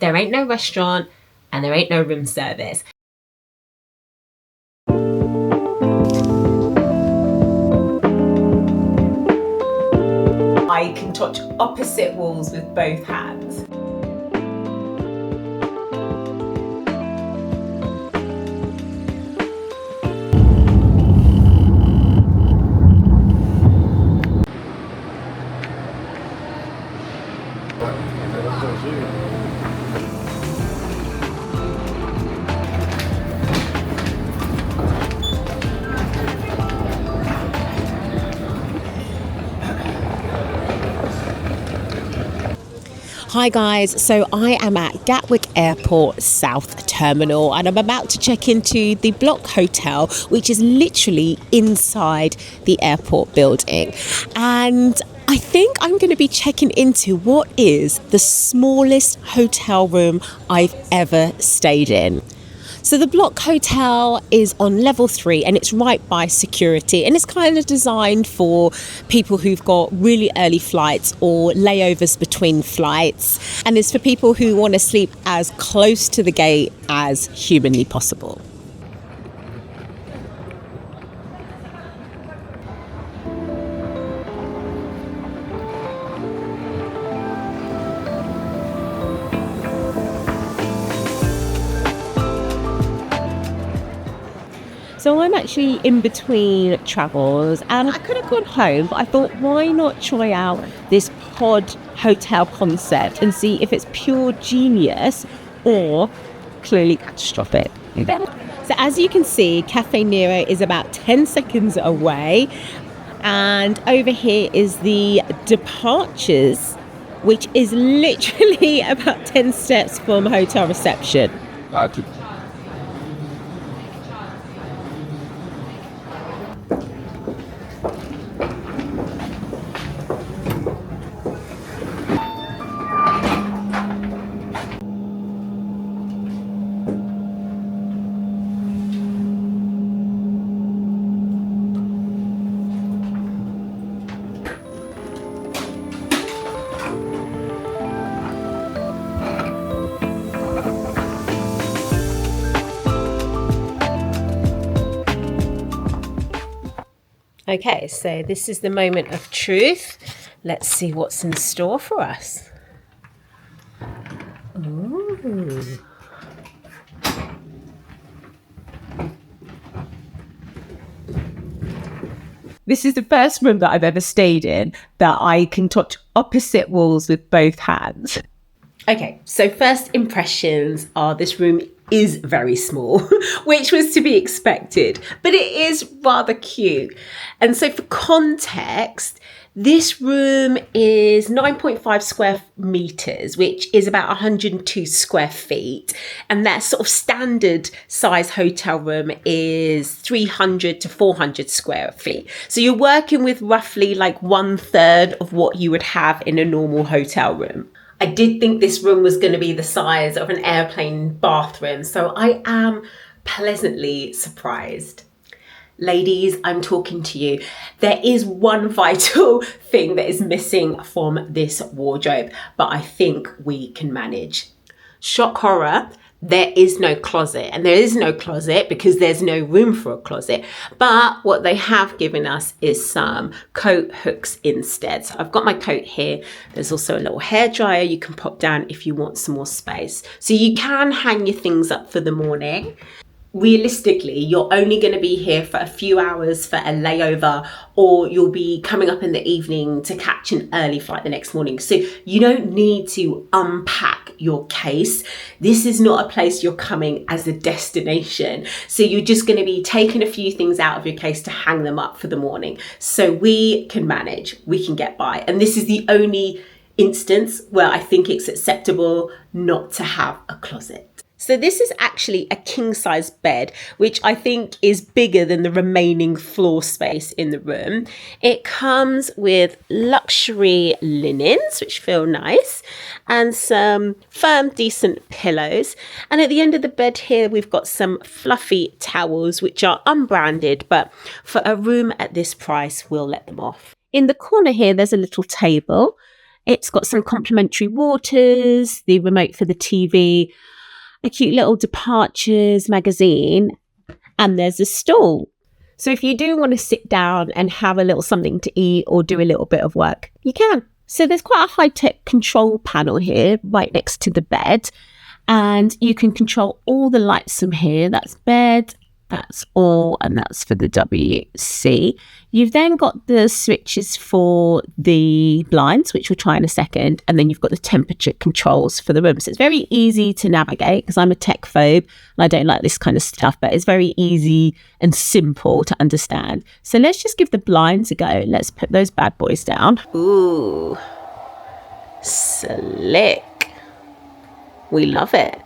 There ain't no restaurant and there ain't no room service. I can touch opposite walls with both hands. Hi guys, so I am at Gatwick Airport South Terminal and I'm about to check into the Bloc Hotel, which is literally inside the airport building. And I think I'm going to be checking into what is the smallest hotel room I've ever stayed in. So the Bloc Hotel is on level 3 and it's right by security, and it's kind of designed for people who've got really early flights or layovers between flights, and it's for people who want to sleep as close to the gate as humanly possible. So I'm actually in between travels and I could have gone home, but I thought, why not try out this pod hotel concept and see if it's pure genius or clearly catastrophic. So as you can see, Cafe Nero is about 10 seconds away, and over here is the departures, which is literally about 10 steps from hotel reception. Okay, so this is the moment of truth. Let's see what's in store for us. Ooh. This is the first room that I've ever stayed in that I can touch opposite walls with both hands. Okay, so first impressions are this room is very small, which was to be expected, but it is rather cute. And so for context, this room is 9.5 square meters, which is about 102 square feet. And that sort of standard size hotel room is 300 to 400 square feet. So you're working with roughly like 1/3 of what you would have in a normal hotel room. I did think this room was going to be the size of an airplane bathroom, so I am pleasantly surprised. Ladies, I'm talking to you. There is one vital thing that is missing from this wardrobe, but I think we can manage. Shock horror. There is no closet, and there is no closet because there's no room for a closet. But what they have given us is some coat hooks instead. So I've got my coat here. There's also a little hairdryer you can pop down if you want some more space. So you can hang your things up for the morning. Realistically, you're only going to be here for a few hours for a layover, or you'll be coming up in the evening to catch an early flight the next morning. So you don't need to unpack your case. This is not a place you're coming as a destination. So you're just going to be taking a few things out of your case to hang them up for the morning. So we can manage, we can get by. And this is the only instance where I think it's acceptable not to have a closet. So this is actually a king-size bed, which I think is bigger than the remaining floor space in the room. It comes with luxury linens, which feel nice, and some firm, decent pillows. And at the end of the bed here, we've got some fluffy towels, which are unbranded, but for a room at this price, we'll let them off. In the corner here, there's a little table. It's got some complimentary waters, the remote for the TV, a cute little departures magazine, and there's a stool. So if you do want to sit down and have a little something to eat or do a little bit of work, you can. So there's quite a high-tech control panel here right next to the bed, and you can control all the lights from here. That's bed, that's all, and that's for the WC. You've then got the switches for the blinds, which we'll try in a second, and then you've got the temperature controls for the room. So it's very easy to navigate because I'm a tech phobe and I don't like this kind of stuff, but it's very easy and simple to understand. So let's just give the blinds a go. Let's put those bad boys down. Ooh, slick. We love it.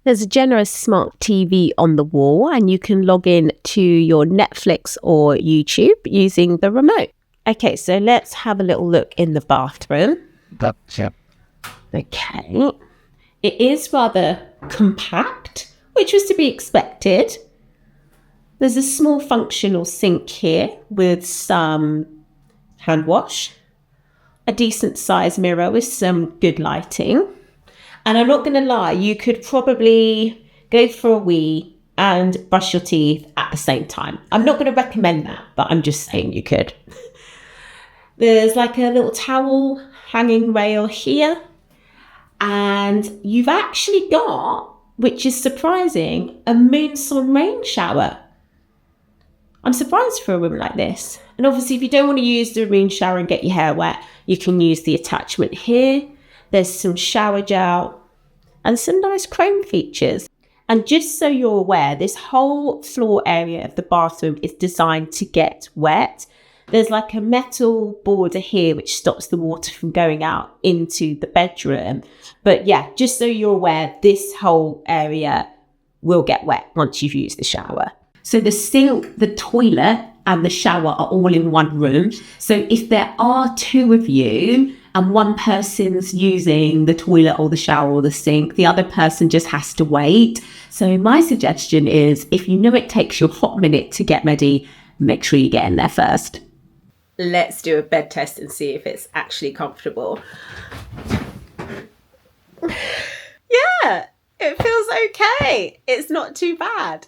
There's a generous smart TV on the wall, and you can log in to your Netflix or YouTube using the remote. Okay, so let's have a little look in the bathroom. Yeah. Okay. It is rather compact, which was to be expected. There's a small functional sink here with some hand wash, a decent sized mirror with some good lighting. And I'm not going to lie, you could probably go for a wee and brush your teeth at the same time. I'm not going to recommend that, but I'm just saying you could. There's like a little towel hanging rail here. And you've actually got, which is surprising, a moonsun rain shower. I'm surprised for a room like this. And obviously, if you don't want to use the rain shower and get your hair wet, you can use the attachment here. There's some shower gel and some nice chrome features. And just so you're aware, this whole floor area of the bathroom is designed to get wet. There's like a metal border here which stops the water from going out into the bedroom. But yeah, just so you're aware, this whole area will get wet once you've used the shower. So the sink, the toilet and the shower are all in one room. So if there are two of you and one person's using the toilet or the shower or the sink, the other person just has to wait. So my suggestion is, if you know it takes you a hot minute to get ready, make sure you get in there first. Let's do a bed test and see if it's actually comfortable. Yeah, it feels okay. It's not too bad.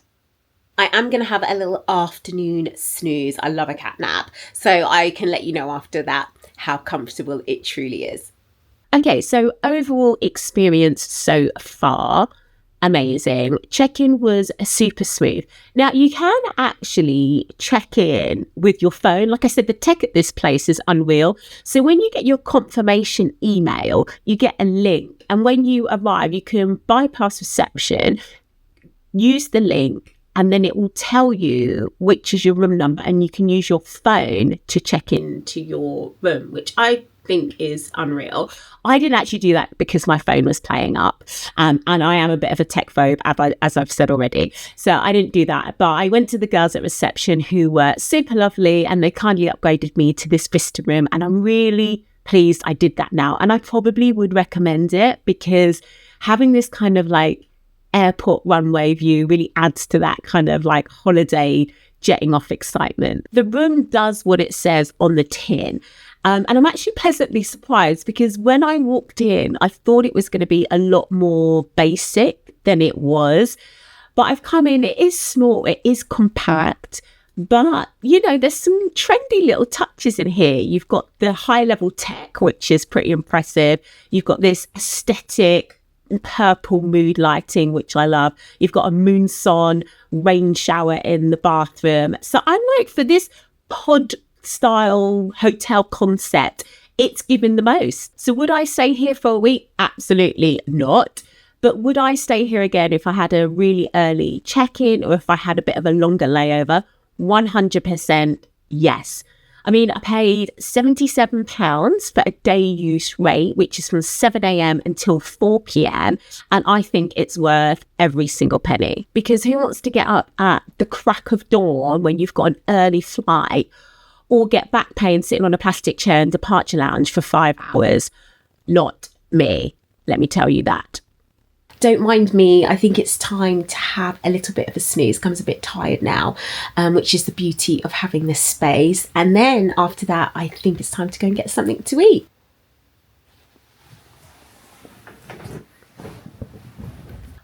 I am going to have a little afternoon snooze. I love a cat nap. So I can let you know after that how comfortable it truly is. Okay, so overall experience so far, amazing. Check-in was super smooth. Now, you can actually check in with your phone. Like I said, the tech at this place is unreal. So when you get your confirmation email, you get a link. And when you arrive, you can bypass reception, use the link, and then it will tell you which is your room number, and you can use your phone to check into your room, which I think is unreal. I didn't actually do that because my phone was playing up, and I am a bit of a tech phobe, as I've said already. So I didn't do that, but I went to the girls at reception who were super lovely, and they kindly upgraded me to this Vista room, and I'm really pleased I did that now. And I probably would recommend it because having this kind of like airport runway view really adds to that kind of like holiday jetting off excitement. The room does what it says on the tin. And I'm actually pleasantly surprised because when I walked in, I thought it was going to be a lot more basic than it was. But I've come in, it is small, it is compact, but you know, there's some trendy little touches in here. You've got the high level tech, which is pretty impressive. You've got this aesthetic purple mood lighting, which I love. You've got a moonsun rain shower in the bathroom. So I'm like, for this pod style hotel concept, it's given the most. So would I stay here for a week? Absolutely not. But would I stay here again if I had a really early check-in or if I had a bit of a longer layover? 100% yes. I mean, I paid £77 for a day use rate, which is from 7 a.m. until 4 p.m. And I think it's worth every single penny, because who wants to get up at the crack of dawn when you've got an early flight, or get back pain sitting on a plastic chair in departure lounge for 5 hours? Not me, let me tell you that. don't mind me, I think it's time to have a little bit of a snooze. Comes a bit tired now, which is the beauty of having this space. And then after that, I think it's time to go and get something to eat.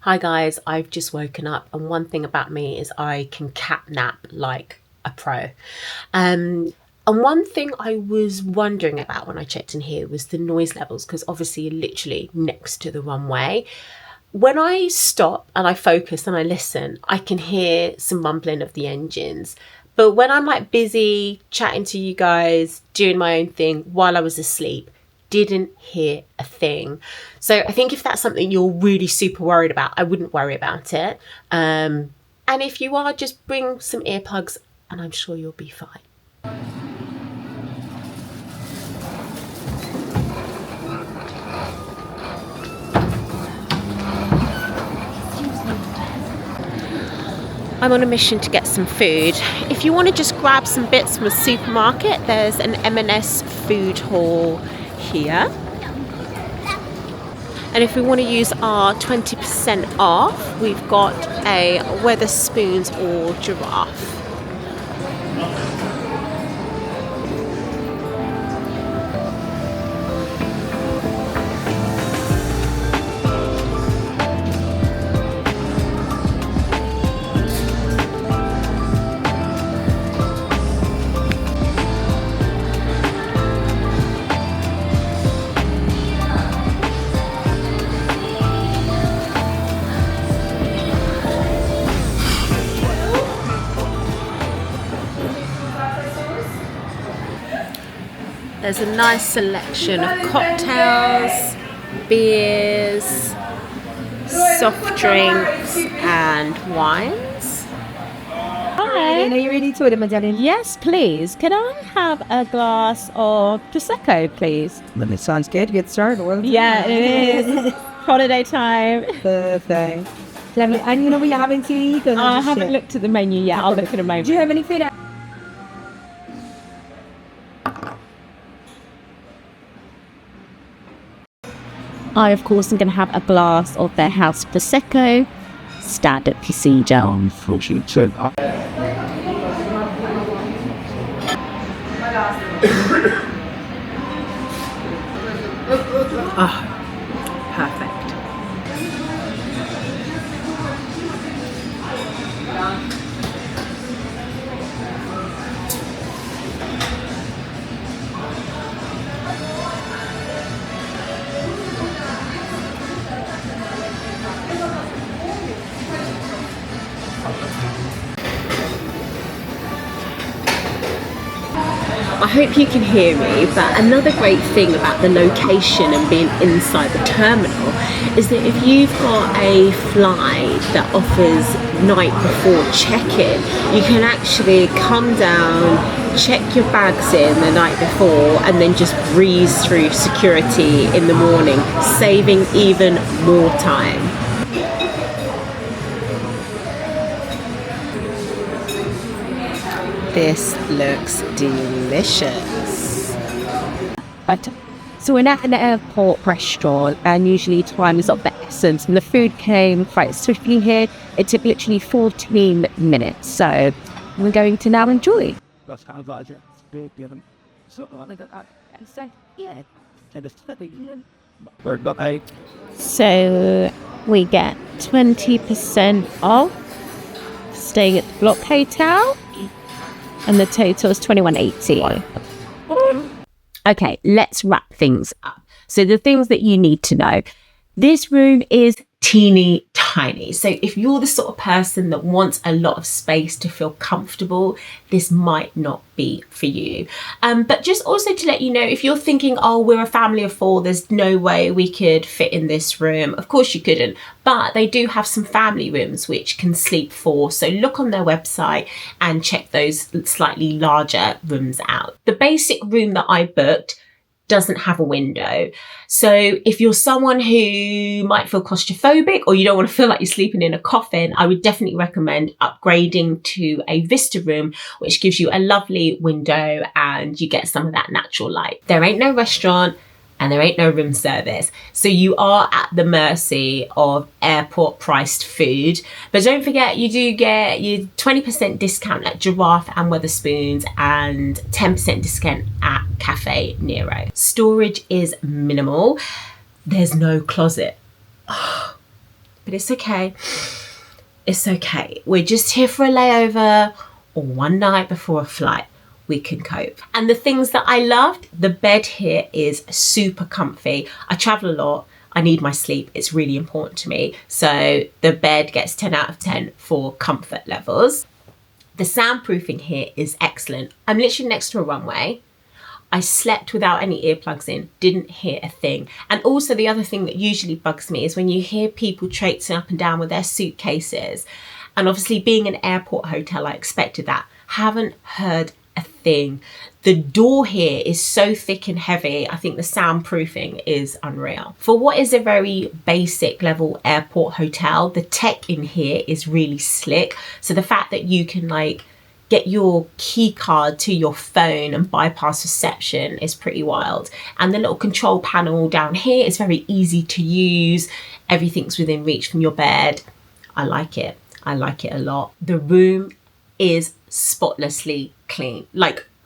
Hi guys, I've just woken up, and one thing about me is I can cat nap like a pro. And one thing I was wondering about when I checked in here was the noise levels, because obviously you're literally next to the runway. When I stop and I focus and I listen, I can hear some mumbling of the engines. But when I'm like busy chatting to you guys, doing my own thing while I was asleep, didn't hear a thing. So I think if that's something you're really super worried about, I wouldn't worry about it. And if you are, just bring some earplugs and I'm sure you'll be fine. I'm on a mission to get some food. If you want to just grab some bits from a supermarket, there's an M&S food hall here. And if we want to use our 20% off, we've got a Wetherspoons or Giraffe. There's a nice selection of cocktails, beers, soft drinks and wines. Hi. Are you ready to order, my darling? Yes, please. Can I have a glass of Prosecco, please? It sounds good. Get started. Yeah, it is. Holiday time. Perfect. Lovely. And you know what you're having to eat? I haven't looked at the menu yet. I'll look in a moment. Do you have any food? I, of course, am going to have a glass of their house Prosecco, standard procedure. Perfect. I hope you can hear me, but another great thing about the location and being inside the terminal is that if you've got a flight that offers night before check-in, you can actually come down, check your bags in the night before and then just breeze through security in the morning, saving even more time. This looks delicious. So we're at an airport restaurant and usually time is of the essence and the food came quite swiftly here. It took literally 14 minutes. So we're going to now enjoy. So we get 20% off staying at the Bloc Hotel. And the total is $21.80. Okay, let's wrap things up. So the things that you need to know. This room is teeny tiny. So if you're the sort of person that wants a lot of space to feel comfortable, this might not be for you. But just also to let you know, if you're thinking, oh, we're a family of 4, there's no way we could fit in this room. Of course you couldn't, but they do have some family rooms which can sleep 4. So look on their website and check those slightly larger rooms out. The basic room that I booked doesn't have a window. So if you're someone who might feel claustrophobic or you don't want to feel like you're sleeping in a coffin, I would definitely recommend upgrading to a vista room, which gives you a lovely window and you get some of that natural light. There ain't no restaurant, and there ain't no room service. So you are at the mercy of airport priced food. But don't forget, you do get your 20% discount at Giraffe and Wetherspoons and 10% discount at Cafe Nero. Storage is minimal. There's no closet. Oh, but it's okay. It's okay. We're just here for a layover or one night before a flight. We can cope. And the things that I loved, the bed here is super comfy. I travel a lot. I need my sleep. It's really important to me. So the bed gets 10 out of 10 for comfort levels. The soundproofing here is excellent. I'm literally next to a runway. I slept without any earplugs in, didn't hear a thing. And also the other thing that usually bugs me is when you hear people traipsing up and down with their suitcases. And obviously being an airport hotel, I expected that. Haven't heard a thing. The door here is so thick and heavy. I think the soundproofing is unreal. For what is a very basic level airport hotel, the tech in here is really slick. So the fact that you can get your key card to your phone and bypass reception is pretty wild. And the little control panel down here is very easy to use. Everything's within reach from your bed. I like it. I like it a lot. The room is spotlessly clean.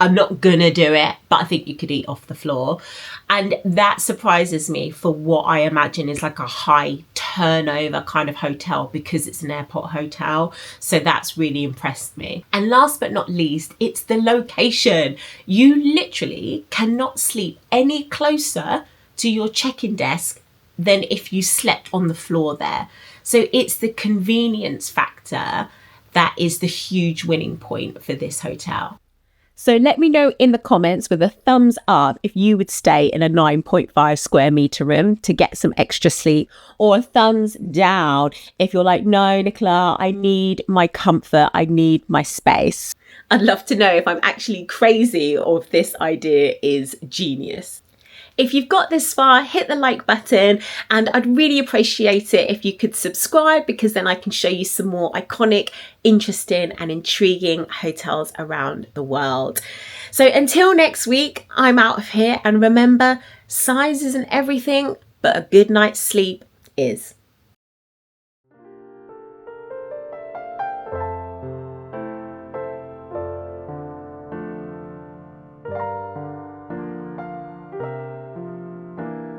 I'm not gonna do it, but I think you could eat off the floor. And that surprises me for what I imagine is a high turnover kind of hotel, because it's an airport hotel. So that's really impressed me. And last but not least, it's the location. You literally cannot sleep any closer to your check-in desk than if you slept on the floor there. So it's the convenience factor that is the huge winning point for this hotel. So let me know in the comments with a thumbs up if you would stay in a 9.5 square meter room to get some extra sleep, or a thumbs down if you're like, no, Nicola, I need my comfort, I need my space. I'd love to know if I'm actually crazy or if this idea is genius. If you've got this far, hit the like button, and I'd really appreciate it if you could subscribe, because then I can show you some more iconic, interesting and intriguing hotels around the world. So until next week, I'm out of here, and remember, size isn't everything, but a good night's sleep is.